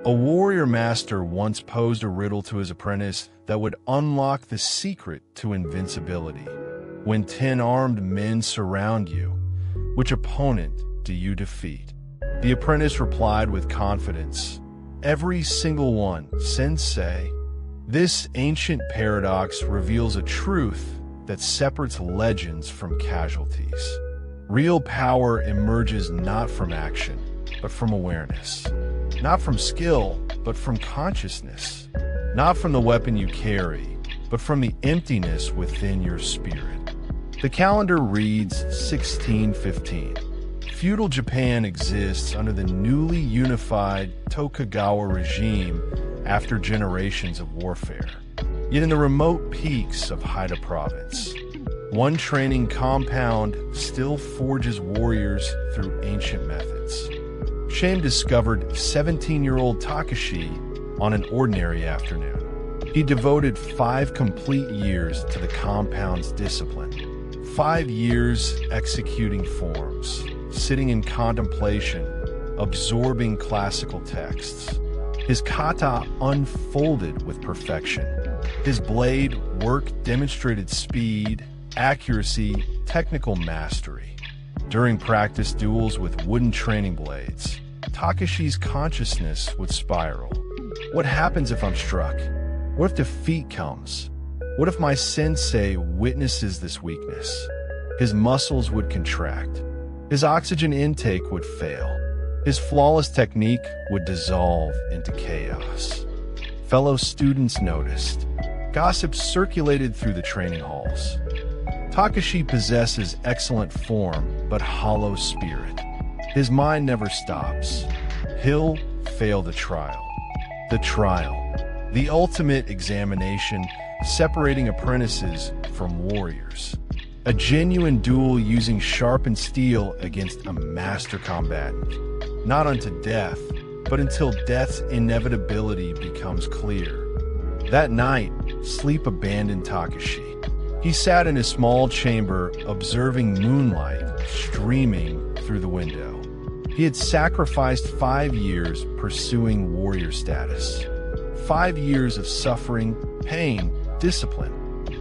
A warrior master once posed a riddle to his apprentice that would unlock the secret to invincibility. When 10 armed men surround you, which opponent do you defeat? The apprentice replied with confidence, "Every single one, sensei." This ancient paradox reveals a truth that separates legends from casualties. Real power emerges not from action, but from awareness. Not from skill, but from consciousness. Not from the weapon you carry, but from the emptiness within your spirit. The calendar reads 1615. Feudal Japan exists under the newly unified Tokugawa regime after generations of warfare. Yet in the remote peaks of Haida province, one training compound still forges warriors through ancient methods. Shame discovered 17-year-old Takeshi on an ordinary afternoon. He devoted 5 complete years to the compound's discipline. 5 years executing forms, sitting in contemplation, absorbing classical texts. His kata unfolded with perfection. His blade work demonstrated speed, accuracy, technical mastery. During practice duels with wooden training blades, Takeshi's consciousness would spiral. What happens if I'm struck? What if defeat comes? What if my sensei witnesses this weakness? His muscles would contract. His oxygen intake would fail. His flawless technique would dissolve into chaos. Fellow students noticed. Gossip circulated through the training halls. Takeshi possesses excellent form, but hollow spirit. His mind never stops. He'll fail the trial. The trial. The ultimate examination, separating apprentices from warriors. A genuine duel using sharpened steel against a master combatant. Not unto death, but until death's inevitability becomes clear. That night, sleep abandoned Takeshi. He sat in his small chamber, observing moonlight streaming through the window. He had sacrificed 5 years pursuing warrior status. 5 years of suffering, pain, discipline.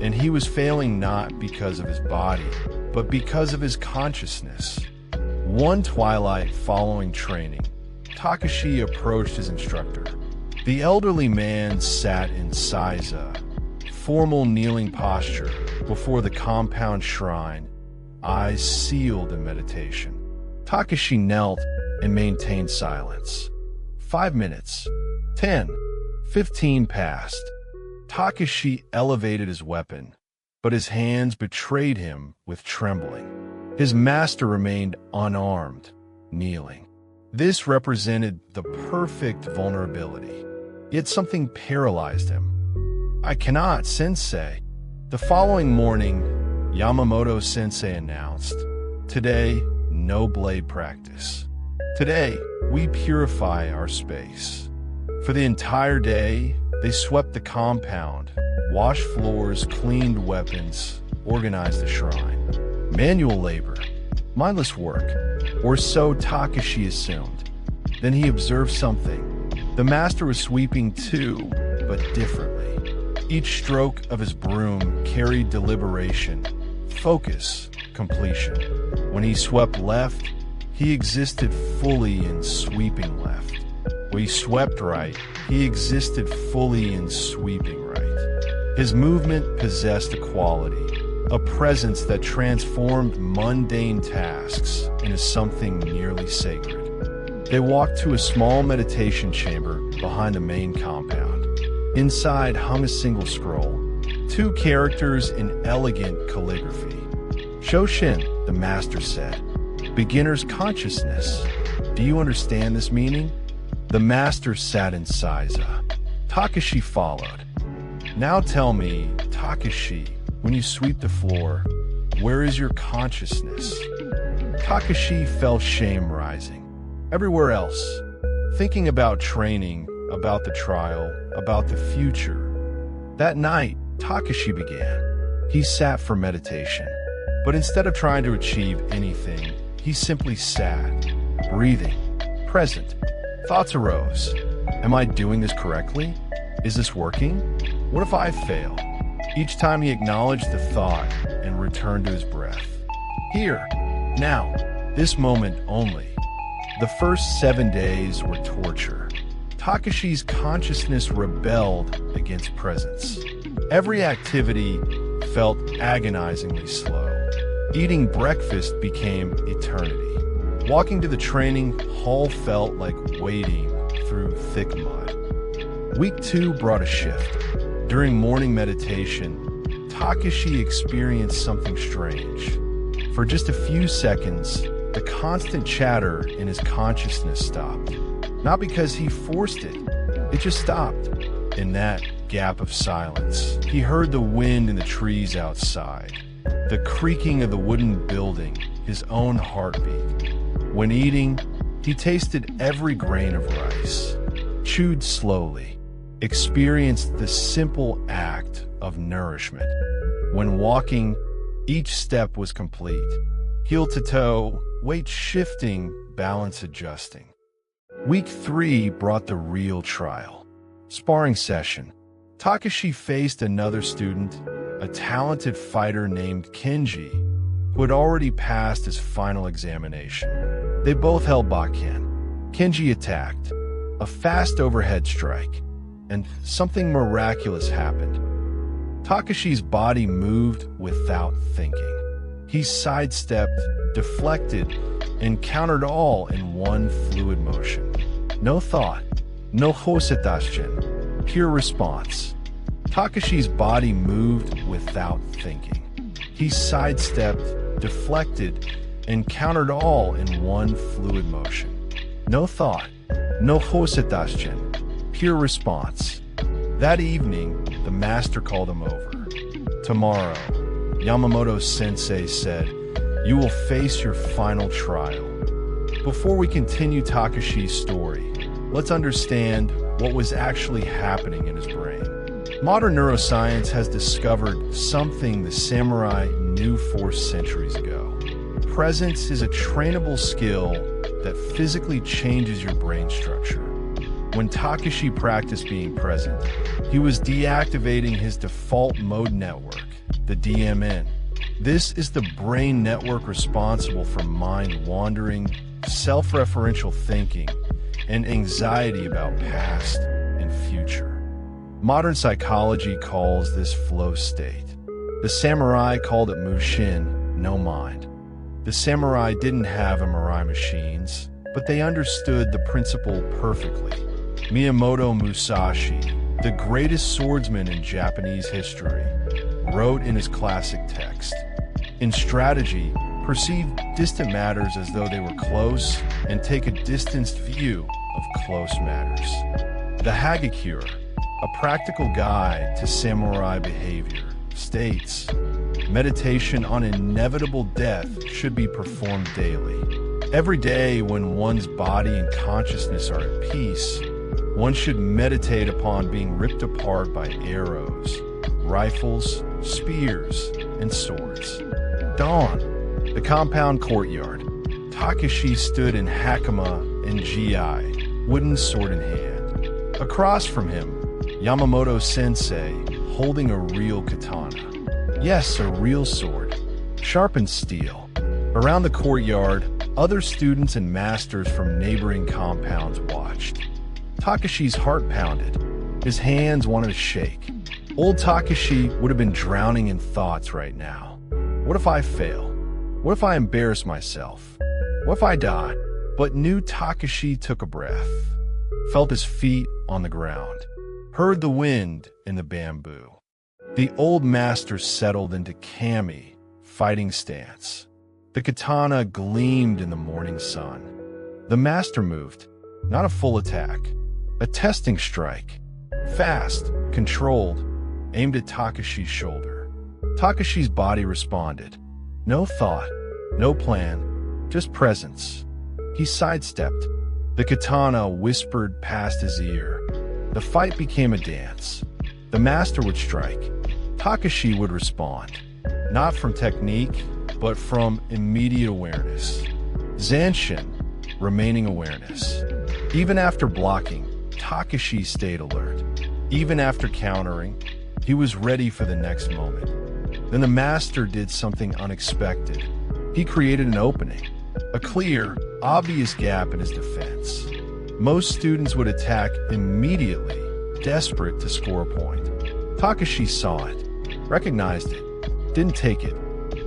And he was failing not because of his body, but because of his consciousness. One twilight following training, Takeshi approached his instructor. The elderly man sat in seiza, formal kneeling posture before the compound shrine, eyes sealed in meditation. Takeshi knelt and maintained silence. 5 minutes, 10, 15 passed. Takeshi elevated his weapon, but his hands betrayed him with trembling. His master remained unarmed, kneeling. This represented the perfect vulnerability, yet something paralyzed him. "I cannot, sensei." The following morning, Yamamoto sensei announced, "Today, no blade practice. Today, we purify our space." For the entire day, they swept the compound, washed floors, cleaned weapons, organized the shrine. Manual labor, mindless work, or so Takeshi assumed. Then he observed something. The master was sweeping too, but differently. Each stroke of his broom carried deliberation, focus, completion. When he swept left, he existed fully in sweeping left. When he swept right, he existed fully in sweeping right. His movement possessed a quality, a presence that transformed mundane tasks into something nearly sacred. They walked to a small meditation chamber behind the main compound. Inside hung a single scroll, 2 characters in elegant calligraphy. "Shoshin," the master said, "beginner's consciousness. Do you understand this meaning?" The master sat in seiza. Takeshi followed. "Now tell me, Takeshi, when you sweep the floor, where is your consciousness?" Takeshi felt shame rising. Everywhere else, thinking about training, about the trial, about the future. That night, Takeshi began. He sat for meditation. But instead of trying to achieve anything, he simply sat, breathing, present. Thoughts arose. Am I doing this correctly? Is this working? What if I fail? Each time he acknowledged the thought and returned to his breath. Here, now, this moment only. The first 7 days were torture. Takeshi's consciousness rebelled against presence. Every activity felt agonizingly slow. Eating breakfast became eternity. Walking to the training hall felt like wading through thick mud. Week 2 brought a shift. During morning meditation, Takeshi experienced something strange. For just a few seconds, the constant chatter in his consciousness stopped. Not because he forced it, it just stopped. In that gap of silence, he heard the wind in the trees outside, the creaking of the wooden building, his own heartbeat. When eating, he tasted every grain of rice, chewed slowly, experienced the simple act of nourishment. When walking, each step was complete, heel to toe, weight shifting, balance adjusting. Week 3 brought the real trial. Sparring session. Takeshi faced another student, a talented fighter named Kenji, who had already passed his final examination. They both held Bakken. Kenji attacked, a fast overhead strike, and something miraculous happened. Takeshi's body moved without thinking. He sidestepped, deflected, and countered all in one fluid motion. No thought, no hosatashjin, pure response. Takeshi's body moved without thinking. He sidestepped, deflected, and countered all in one fluid motion. No thought, no hosatashjin, pure response. That evening, the master called him over. Tomorrow, Yamamoto sensei said, you will face your final trial. Before we continue Takeshi's story, let's understand what was actually happening in his brain. Modern neuroscience has discovered something the samurai knew 4 centuries ago. Presence is a trainable skill that physically changes your brain structure. When Takeshi practiced being present, he was deactivating his default mode network, the DMN. This is the brain network responsible for mind wandering, self-referential thinking, and anxiety about past and future. Modern psychology calls this flow state. The samurai called it mushin, no mind. The samurai didn't have MRI machines, but they understood the principle perfectly. Miyamoto Musashi, the greatest swordsman in Japanese history, wrote in his classic text, in strategy, perceive distant matters as though they were close and take a distanced view of close matters. The Hagakure, a practical guide to samurai behavior, states, meditation on inevitable death should be performed daily. Every day when one's body and consciousness are at peace, one should meditate upon being ripped apart by arrows, rifles, spears, and swords. Dawn, the compound courtyard. Takeshi stood in hakama and gi, wooden sword in hand. Across from him, Yamamoto sensei, holding a real katana. Yes, a real sword, sharpened steel. Around the courtyard, other students and masters from neighboring compounds watched. Takeshi's heart pounded. His hands wanted to shake. Old Takeshi would have been drowning in thoughts right now. What if I fail? What if I embarrass myself? What if I die? But new Takeshi took a breath, felt his feet on the ground, heard the wind in the bamboo. The old master settled into kami, fighting stance. The katana gleamed in the morning sun. The master moved, not a full attack, a testing strike, fast, controlled, aimed at Takeshi's shoulder. Takeshi's body responded. No thought, no plan, just presence. He sidestepped. The katana whispered past his ear. The fight became a dance. The master would strike. Takeshi would respond, not from technique, but from immediate awareness. Zanshin, remaining awareness. Even after blocking, Takeshi stayed alert. Even after countering, he was ready for the next moment. Then the master did something unexpected. He created an opening, a clear, obvious gap in his defense. Most students would attack immediately, desperate to score a point. Takeshi saw it, recognized it, didn't take it,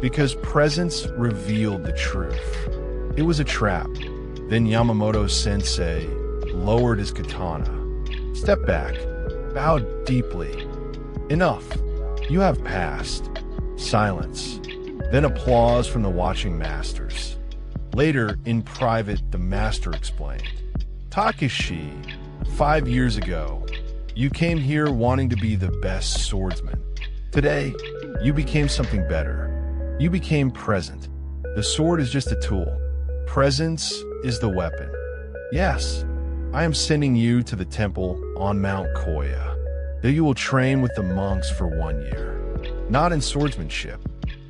because presence revealed the truth. It was a trap. Then Yamamoto-sensei lowered his katana, stepped back, bowed deeply. Enough. You have passed. Silence. Then applause from the watching masters. Later, in private, the master explained. Takeshi, 5 years ago, you came here wanting to be the best swordsman. Today, you became something better. You became present. The sword is just a tool. Presence is the weapon. Yes, I am sending you to the temple on Mount Koya. There you will train with the monks for 1 year. Not in swordsmanship,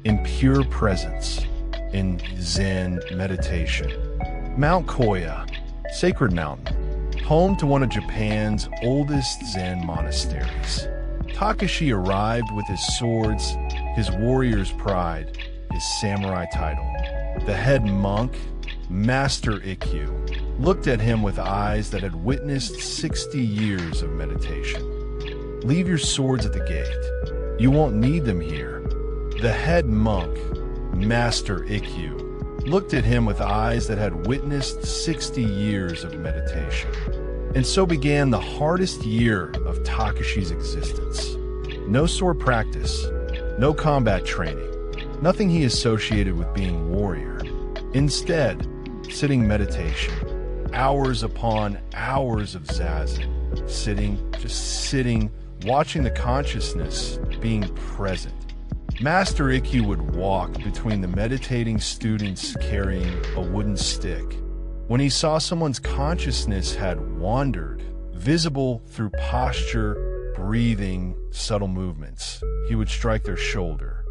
in pure presence, in Zen meditation. Mount Koya, sacred mountain, home to one of Japan's oldest Zen monasteries. Takeshi arrived with his swords, his warrior's pride, his samurai title. The head monk, Master Ikkyu, looked at him with eyes that had witnessed 60 years of meditation. Leave your swords at the gate. You won't need them here. The head monk, Master Ikkyu, looked at him with eyes that had witnessed 60 years of meditation. And so began the hardest year of Takeshi's existence. No sword practice, no combat training, nothing he associated with being warrior. Instead, sitting meditation, hours upon hours of zazen, just sitting, watching the consciousness being present. Master Ikkyu would walk between the meditating students carrying a wooden stick. When he saw someone's consciousness had wandered, visible through posture, breathing, subtle movements, he would strike their shoulder.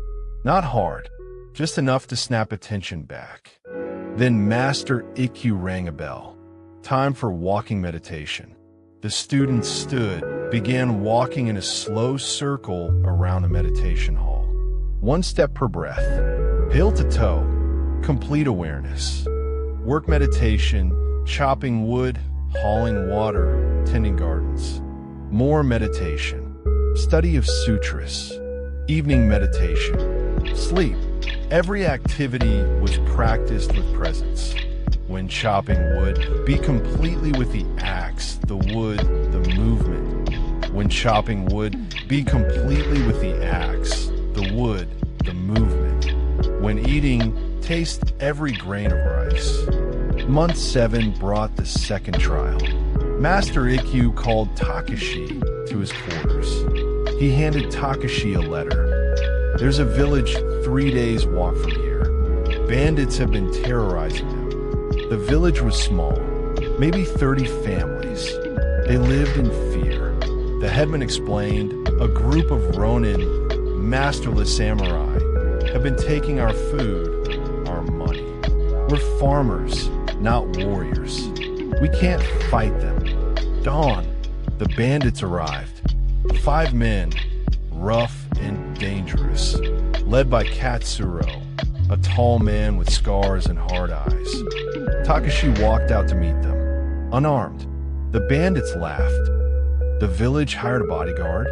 Not hard, just enough to snap attention back. Then Master Ikkyu rang a bell. Time for walking meditation. The students stood, began walking in a slow circle around the meditation hall. 1 step per breath, heel to toe, complete awareness. Work meditation, chopping wood, hauling water, tending gardens. More meditation, study of sutras, evening meditation, sleep. Every activity was practiced with presence. When chopping wood, be completely with the axe, the wood, the movement. When chopping wood, be completely with the axe, the wood, the movement. When eating, taste every grain of rice. Month 7 brought the second trial. Master Ikkyu called Takeshi to his quarters. He handed Takeshi a letter. There's a village 3 days' walk from here. Bandits have been terrorizing them. The village was small, maybe 30 families. They lived in fear. The headman explained, a group of Ronin, masterless samurai, have been taking our food, our money. We're farmers, not warriors. We can't fight them. Dawn, the bandits arrived. 5 men, rough and dangerous, led by Katsuro, a tall man with scars and hard eyes. Takeshi walked out to meet them, unarmed. The bandits laughed. The village hired a bodyguard,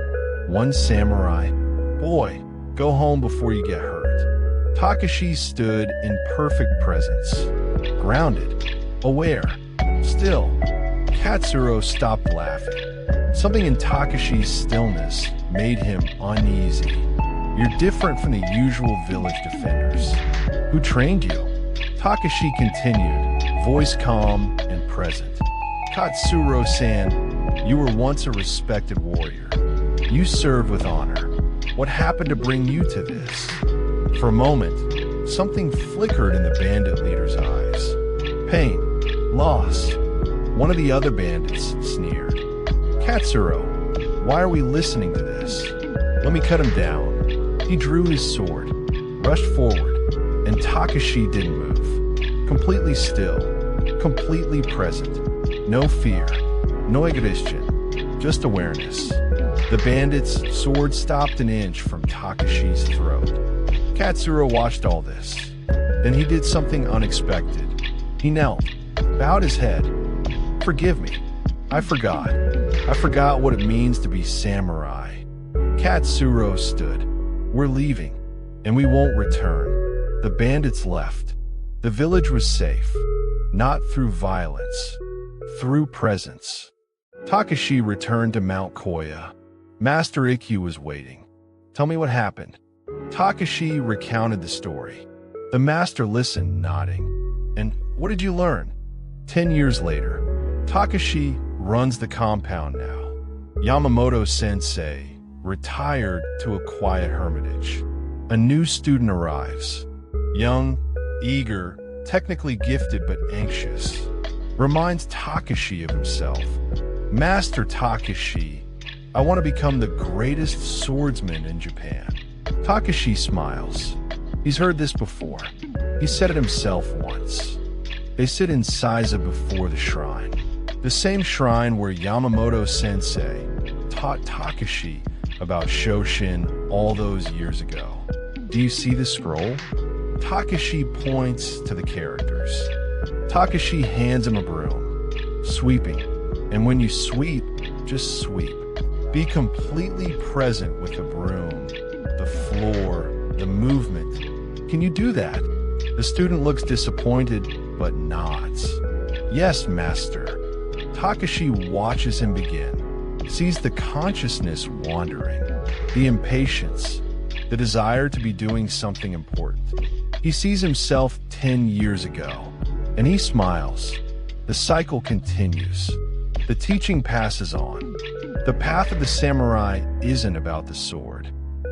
1 samurai. Boy, go home before you get hurt. Takeshi stood in perfect presence, grounded, aware, still. Katsuro stopped laughing. Something in Takeshi's stillness made him uneasy. You're different from the usual village defenders. Who trained you? Takeshi continued, voice calm and present. Katsuro-san, you were once a respected warrior. You served with honor. What happened to bring you to this? For a moment, something flickered in the bandit leader's eyes. Pain, loss. One of the other bandits sneered. Katsuro, why are we listening to this? Let me cut him down. He drew his sword, rushed forward, and Takeshi didn't move. Completely still, completely present. No fear, No aggression, just awareness. The bandit's sword stopped an inch from Takeshi's throat. Katsura watched all this. Then he did something unexpected. He knelt, bowed his head. "Forgive me. I forgot. I forgot what it means to be samurai." Katsura stood. "We're leaving, and we won't return." The bandits left. The village was safe, not through violence, through presence. Takeshi returned to Mount Koya. Master Ikkyu was waiting. "Tell me what happened." Takeshi recounted the story. The master listened, nodding. "And what did you learn?" 10 years later, Takeshi runs the compound now. Yamamoto sensei retired to a quiet hermitage. A new student arrives. Young, eager, technically gifted but anxious. Reminds Takeshi of himself. "Master Takeshi, I want to become the greatest swordsman in Japan." Takeshi smiles. He's heard this before. He said it himself once. They sit in Saiza before the shrine. The same shrine where Yamamoto sensei taught Takeshi about Shoshin all those years ago. "Do you see the scroll?" Takeshi points to the characters. Takeshi hands him a broom. "Sweeping. And when you sweep, just sweep. Be completely present with the broom, the floor, the movement. Can you do that?" The student looks disappointed, but nods. "Yes, master." Takeshi watches him begin, sees the consciousness wandering, the impatience, the desire to be doing something important. He sees himself 10 years ago, and he smiles. The cycle continues. The teaching passes on. The path of the samurai isn't about the sword.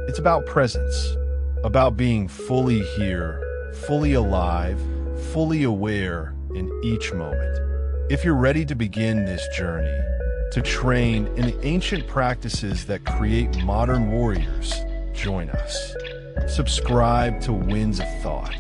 It's about presence, about being fully here, fully alive, fully aware in each moment. If you're ready to begin this journey, to train in the ancient practices that create modern warriors, join us. Subscribe to Winds of Thought.